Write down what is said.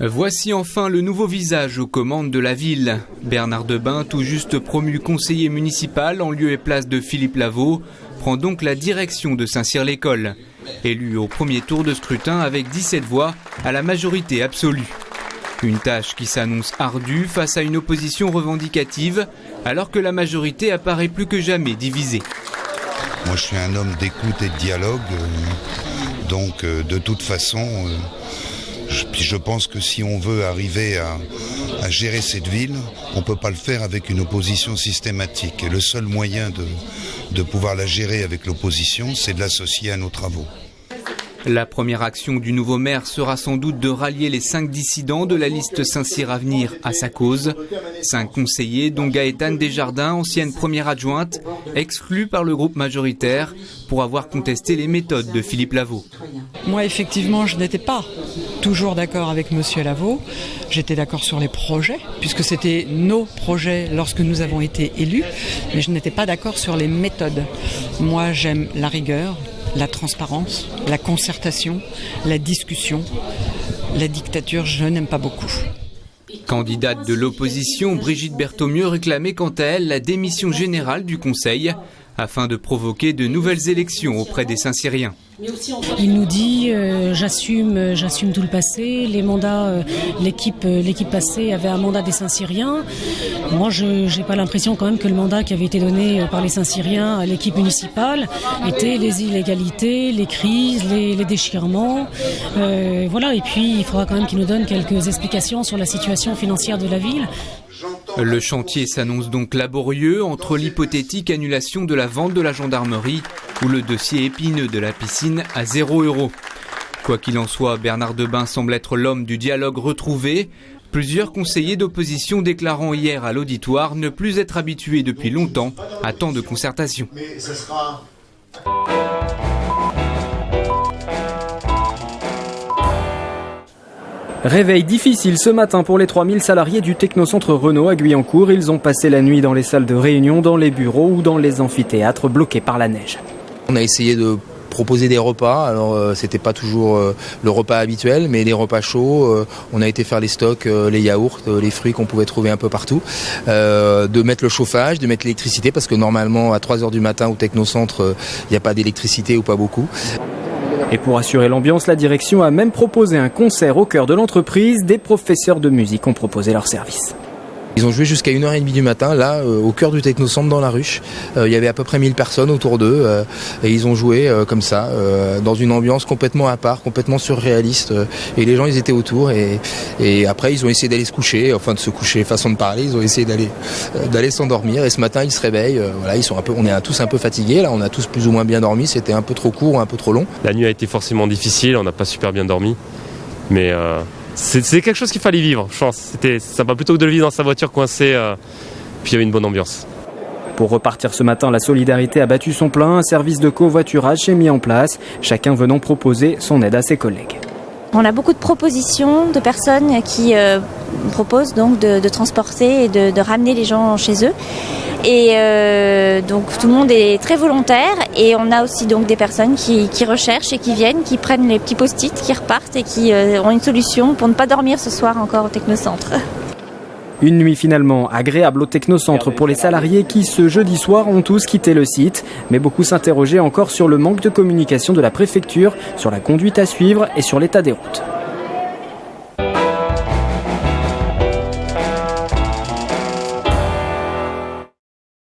Voici enfin le nouveau visage aux commandes de la ville. Bernard Debain, tout juste promu conseiller municipal en lieu et place de Philippe Lavaux, prend donc la direction de Saint-Cyr-l'École. Élu au premier tour de scrutin avec 17 voix à la majorité absolue. Une tâche qui s'annonce ardue face à une opposition revendicative, alors que la majorité apparaît plus que jamais divisée. Moi je suis un homme d'écoute et de dialogue, donc de toute façon... je pense que si on veut arriver à gérer cette ville, on ne peut pas le faire avec une opposition systématique. Et le seul moyen de pouvoir la gérer avec l'opposition, c'est de l'associer à nos travaux. La première action du nouveau maire sera sans doute de rallier les 5 dissidents de la liste Saint-Cyr Avenir à sa cause. 5 conseillers, dont Gaëtane Desjardins, ancienne première adjointe, exclue par le groupe majoritaire pour avoir contesté les méthodes de Philippe Lavaux. Moi, effectivement, je n'étais pas toujours d'accord avec Monsieur Lavaux. J'étais d'accord sur les projets, puisque c'était nos projets lorsque nous avons été élus, mais je n'étais pas d'accord sur les méthodes. Moi, j'aime la rigueur, la transparence, la concertation, la discussion. La dictature, je n'aime pas beaucoup. Candidate de l'opposition, Brigitte Berthaumieux réclamait quant à elle la démission générale du Conseil afin de provoquer de nouvelles élections auprès des Saint-Cyriens. Il nous dit j'assume tout le passé, les mandats, l'équipe passée avait un mandat des Saint-Cyriens. Moi je n'ai pas l'impression quand même que le mandat qui avait été donné par les Saint-Cyriens à l'équipe municipale était les illégalités, les crises, les déchirements. Voilà, et puis il faudra quand même qu'il nous donne quelques explications sur la situation financière de la ville. Le chantier s'annonce donc laborieux entre l'hypothétique annulation de la vente de la gendarmerie ou le dossier épineux de la piscine à 0 €. Quoi qu'il en soit, Bernard Debain semble être l'homme du dialogue retrouvé. Plusieurs conseillers d'opposition déclarant hier à l'auditoire ne plus être habitués depuis longtemps à tant de concertation. Réveil difficile ce matin pour les 3000 salariés du Technocentre Renault à Guyancourt. Ils ont passé la nuit dans les salles de réunion, dans les bureaux ou dans les amphithéâtres bloqués par la neige. On a essayé de proposer des repas, alors c'était pas toujours le repas habituel, mais les repas chauds, on a été faire les stocks, les yaourts, les fruits qu'on pouvait trouver un peu partout, de mettre le chauffage, de mettre l'électricité, parce que normalement à 3h du matin au Technocentre, il n'y a pas d'électricité ou pas beaucoup. Et pour assurer l'ambiance, la direction a même proposé un concert au cœur de l'entreprise. Des professeurs de musique ont proposé leur service. Ils ont joué jusqu'à 1h30 du matin, là, au cœur du Technocentre, dans la ruche. Il y avait à peu près 1000 personnes autour d'eux, et ils ont joué comme ça, dans une ambiance complètement à part, complètement surréaliste. Et les gens, ils étaient autour, et après, ils ont essayé d'aller se coucher, enfin de se coucher, façon de parler, ils ont essayé d'aller s'endormir. Et ce matin, ils se réveillent, voilà, on est tous un peu fatigués, là, on a tous plus ou moins bien dormi, c'était un peu trop court, un peu trop long. La nuit a été forcément difficile, on n'a pas super bien dormi, mais... C'est quelque chose qu'il fallait vivre, je pense. C'était sympa plutôt que de le vivre dans sa voiture coincée, puis il y avait une bonne ambiance. Pour repartir ce matin, la solidarité a battu son plein. Un service de covoiturage s'est mis en place, chacun venant proposer son aide à ses collègues. On a beaucoup de propositions de personnes qui proposent donc de transporter et de ramener les gens chez eux. Et donc tout le monde est très volontaire et on a aussi donc des personnes qui recherchent et qui viennent, qui prennent les petits post-it, qui repartent et qui ont une solution pour ne pas dormir ce soir encore au Technocentre. Une nuit finalement agréable au Technocentre pour les salariés qui ce jeudi soir ont tous quitté le site. Mais beaucoup s'interrogeaient encore sur le manque de communication de la préfecture, sur la conduite à suivre et sur l'état des routes.